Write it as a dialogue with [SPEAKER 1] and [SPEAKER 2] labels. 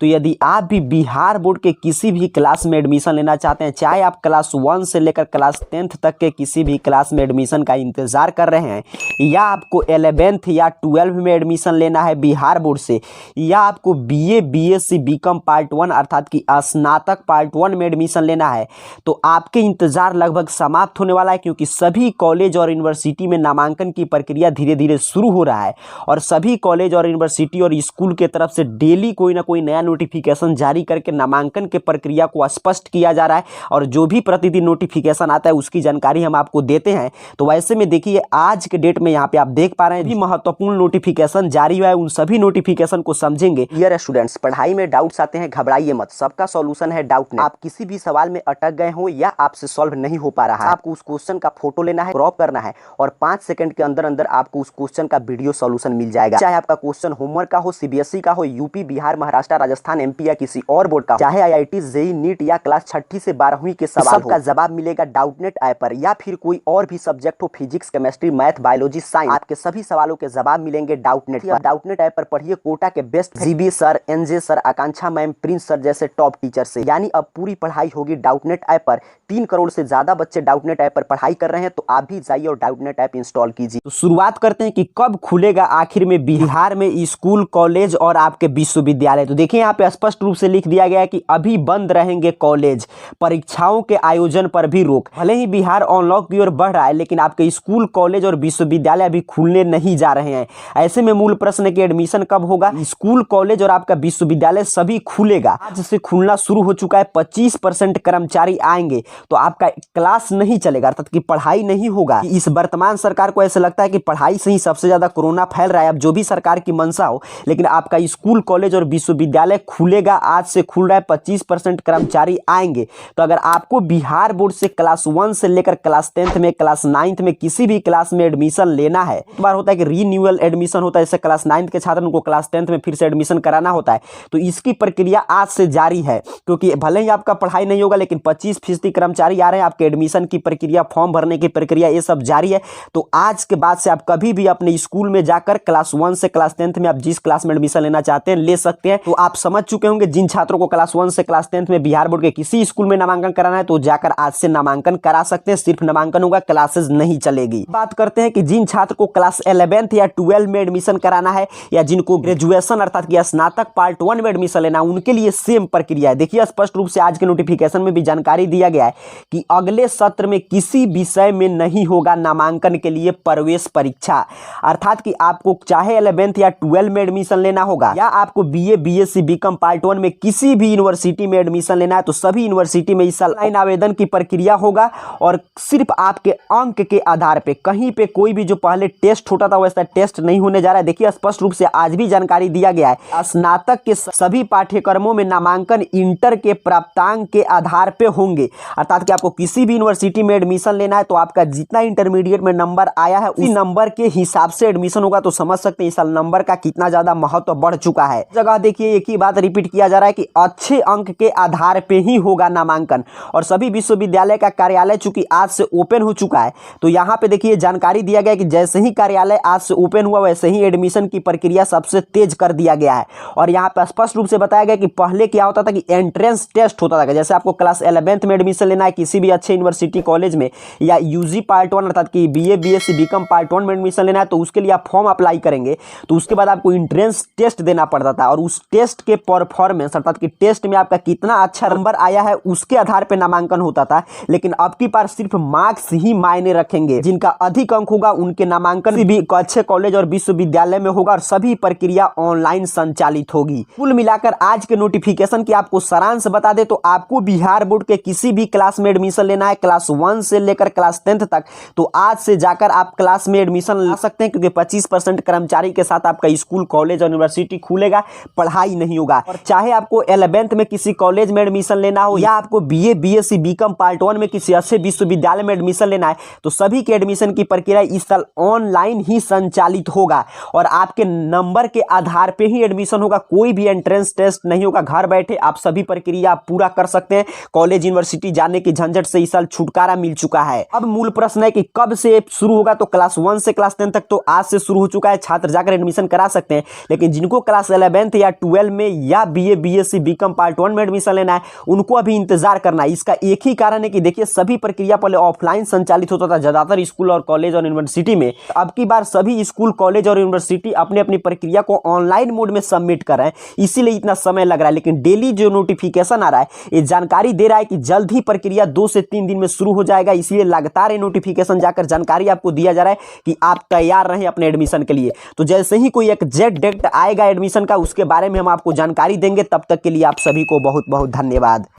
[SPEAKER 1] तो यदि आप भी बिहार बोर्ड के किसी भी क्लास में एडमिशन लेना चाहते हैं, चाहे आप क्लास 1 से लेकर क्लास 10th तक के किसी भी क्लास में एडमिशन का इंतजार कर रहे हैं, या आपको 11th या 12th में एडमिशन लेना है बिहार बोर्ड से, या आपको BA BSc BCom पार्ट 1 अर्थात कि स्नातक पार्ट 1 में एडमिशन लेना है, तो आपके इंतजार लगभग समाप्त होने वाला है, क्योंकि सभी कॉलेज और यूनिवर्सिटी में नामांकन की प्रक्रिया धीरे धीरे शुरू हो रहा है और सभी कॉलेज और यूनिवर्सिटी और स्कूल के तरफ से डेली कोई ना कोई नया नोटिफिकेशन जारी करके नामांकन के प्रक्रिया को स्पष्ट किया जा रहा है। और जो भी प्रतिदिन नोटिफिकेशन आता है उसकी जानकारी हम आपको देते हैं। तो वैसे में देखिए, आज के डेट में यहाँ पे आप देख पा रहे हैं भी महत्वपूर्ण नोटिफिकेशन जारी हुआ है, उन सभी नोटिफिकेशन को समझेंगे। डियर स्टूडेंट्स, पढ़ाई में डाउट्स आते हैं, घबराइए मत, सबका सॉल्यूशन है डाउटनेट। आप किसी भी सवाल में अटक गए हो या आपसे सॉल्व नहीं हो पा रहा है, आपको उस क्वेश्चन का फोटो लेना है, क्रॉप करना है और 5 सेकंड के अंदर अंदर आपको उस क्वेश्चन का वीडियो सॉल्यूशन मिल जाएगा। चाहे आपका क्वेश्चन होमवर्क का हो, CBSE का हो, यूपी बिहार महाराष्ट्र राजस्थान MP या किसी और बोर्ड का, चाहे IIT JEE नीट या क्लास 6ठी से 12वीं के सवाल का जवाब मिलेगा डाउटनेट ऐप पर, या फिर कोई और भी सब्जेक्ट हो, physics chemistry math biology science, आपके सभी सवालों के जवाब मिलेंगे डाउटनेट पर। डाउटनेट ऐप पर पढ़िए कोटा के best GB sir, NJ sir, Akanksha ma'am, Prince sir जैसे टॉप टीचर से। यानी अब पूरी पढ़ाई होगी डाउटनेट ऐप पर। 3 करोड़ से ज्यादा बच्चे डाउटनेट ऐप पर पढ़ाई कर रहे हैं, तो आप भी जाइए और डाउटनेट ऐप इंस्टॉल कीजिए। तो शुरुआत करते हैं कि कब खुलेगा आखिर में बिहार में स्कूल, कॉलेज और आपके विश्वविद्यालय। तो देखिए, यहाँ पे स्पष्ट रूप से लिख दिया गया है कि अभी बंद रहेंगे कॉलेज, परीक्षाओं के आयोजन पर भी रोक। भले ही बिहार अनलॉक की ओर बढ़ रहा है, लेकिन आपके स्कूल, कॉलेज और विश्वविद्यालय अभी खुलने नहीं जा रहे हैं। ऐसे में मूल प्रश्न है कि एडमिशन कब होगा। स्कूल, कॉलेज और आपका विश्वविद्यालय सभी खुलेगा। आज से खुलना शुरू हो चुका है। 25% कर्मचारी आएंगे तो आपका क्लास नहीं चलेगा, अर्थात कि पढ़ाई नहीं होगा। इस वर्तमान सरकार को ऐसा लगता है कि पढ़ाई से ही सबसे ज्यादा कोरोना फैल रहा है। अब जो भी सरकार की मंशा हो, लेकिन आपका स्कूल, कॉलेज और विश्वविद्यालय खुलेगा। आज से खुल रहा है, 25% कर्मचारी आएंगे। तो अगर आपको बिहार बोर्ड से क्लास 1 से लेकर क्लास 10th में, क्लास 9th में किसी भी क्लास में एडमिशन लेना है, एक बार होता है कि रीन्यूअल एडमिशन होता है, जैसे क्लास 9th के छात्र उनको क्लास 10th में फिर से एडमिशन कराना होता है। तो इसकी प्रक्रिया आज से जारी है, क्योंकि भले ही आपका पढ़ाई नहीं होगा, लेकिन 25% कर्मचारी आ रहे हैं। आपके एडमिशन की प्रक्रिया, फॉर्म भरने की प्रक्रिया, ये सब जारी है। तो आज के बाद से आप कभी भी अपने स्कूल में जाकर क्लास 1 से क्लास 10th में आप जिस क्लास में एडमिशन लेना चाहते हैं ले सकते हैं। तो आप समझ चुके होंगे, जिन छात्रों को क्लास 1 से क्लास 10th में बिहार बोर्ड के किसी स्कूल में नामांकन कराना है, तो जाकर आज से नामांकन करा सकते हैं। सिर्फ नामांकन होगा, क्लासेस नहीं चलेगी। बात करते हैं कि जिन छात्र को क्लास 11th या 12 में एडमिशन कराना है, या जिनको ग्रेजुएशन अर्थात कि स्नातक पार्ट 1 में एडमिशन लेना, उनके लिए सेम प्रक्रिया है। देखिए, स्पष्ट रूप से आज के नोटिफिकेशन में भी जानकारी दिया गया है कि अगले सत्र में किसी विषय में नहीं होगा नामांकन के लिए प्रवेश परीक्षा। अर्थात कि आपको चाहे 11th या 12 में एडमिशन लेना होगा, या आपको BA BSc BCom पार्ट 1 में किसी भी यूनिवर्सिटी में एडमिशन लेना है, तो सभी यूनिवर्सिटी में इस साल ऑनलाइन आवेदन की प्रक्रिया होगा। और सिर्फ आपके अंक के आधार पे, कहीं पे कोई भी जो पहले टेस्ट होता था वैसा टेस्ट नहीं होने जा रहा है। देखिए, स्पष्ट रूप से आज भी जानकारी दिया गया है, स्नातक के सभी पाठ्यक्रमों में नामांकन इंटर के प्राप्तांक के आधार पे होंगे। अर्थात कि आपको किसी भी यूनिवर्सिटी में एडमिशन लेना है, तो आपका जितना इंटरमीडिएट में नंबर आया है उसी नंबर के हिसाब से एडमिशन होगा। तो समझ सकते हैं इस साल नंबर का कितना ज्यादा महत्व बढ़ चुका है। जगह देखिए, एक ही बात रिपीट किया जा रहा है कि अच्छे अंक के आधार पे ही होगा नामांकन। और सभी विश्वविद्यालय का कार्यालय चूंकि आज से ओपन हो चुका है, तो यहाँ पे देखिए जानकारी दिया गया कि जैसे ही कार्यालय आज से ओपन हुआ, वैसे ही एडमिशन की प्रक्रिया सबसे तेज कर दिया गया है। और यहाँ पे स्पष्ट रूप से बताया गया कि पहले क्या होता था कि एंट्रेंस टेस्ट होता था। जैसे आपको क्लास 11th में एडमिशन लेना है किसी भी अच्छे यूनिवर्सिटी, कॉलेज में, या UG पार्ट 1 अर्थात कि BA BSc BCom पार्ट 1 में एडमिशन लेना है, तो उसके लिए आप फॉर्म अप्लाई करेंगे। तो उसके बाद आपको एंट्रेंस टेस्ट देना पड़ता था, और उस टेस्ट के परफॉर्मेंस अर्थात कि टेस्ट में आपका कितना अच्छा नंबर आया है उसके आधार पर नामांकन होता था। लेकिन अब की बार सिर्फ मार्क्स ही मायने रखेंगे। जिनका अधिक अंक होगा उनके नामांकन भी अच्छे कॉलेज और विश्वविद्यालय में होगा, और सभी प्रक्रिया ऑनलाइन संचालित होगी। कुल मिलाकर आज के नोटिफिकेशन की आपको सारांश बता दे, तो आपको बिहार बोर्ड के किसी भी क्लास में एडमिशन लेना है क्लास 1 से लेकर क्लास 10th तक, तो आज से जाकर आप क्लास में एडमिशन ला सकते हैं, क्योंकि 25% कर्मचारी के साथ आपका स्कूल, कॉलेज और यूनिवर्सिटी खुलेगा, पढ़ाई नहीं होगा। और चाहे आपको 11th में किसी कॉलेज में एडमिशन लेना हो, या आपको BA BSc BCom पार्ट 1 में किसी अच्छे विश्वविद्यालय में एडमिशन लेना है, तो सभी के एडमिशन की प्रक्रिया इस साल ऑनलाइन ही संचालित होगा। और आपके नंबर के आधार पे ही एडमिशन होगा, कोई भी एंट्रेंस टेस्ट नहीं होगा। घर बैठे आप सभी प्रक्रिया पूरा कर सकते हैं। कॉलेज, यूनिवर्सिटी जाने की झंझट से इस साल छुटकारा मिल चुका है। अब मूल प्रश्न है कि कब से शुरू होगा। तो क्लास 1 से क्लास 10 तक तो आज से शुरू हो चुका है, छात्र जाकर एडमिशन करा सकते हैं। लेकिन जिनको क्लास 11th या 12 में या बीए बीएससी बीकॉम पार्ट 1 में एडमिशन लेना है उनको अभी इंतजार करना है। इसका एक ही कारण है कि देखिए सभी प्रक्रिया पहले ऑफलाइन संचालित होता था ज़्यादातर स्कूल और कॉलेज और यूनिवर्सिटी में। अब की बार सभी स्कूल कॉलेज और यूनिवर्सिटी अपने अपनी प्रक्रिया को ऑनलाइन मोड में सबमिट कर रहे हैं, इसीलिए इतना समय लग रहा है। लेकिन डेली जो नोटिफिकेशन आ रहा है ये जानकारी दे रहा है कि जल्द ही प्रक्रिया 2 से 3 दिन में शुरू हो जाएगा, इसलिए लगातार ये नोटिफिकेशन जाकर जानकारी आपको दिया जा रहा है कि आप तैयार रहें अपने एडमिशन के लिए। तो जैसे ही कोई एग्जैक्ट डेट आएगा एडमिशन का उसके बारे में हम आपको जानकारी देंगे। तब तक के लिए आप सभी को बहुत बहुत धन्यवाद।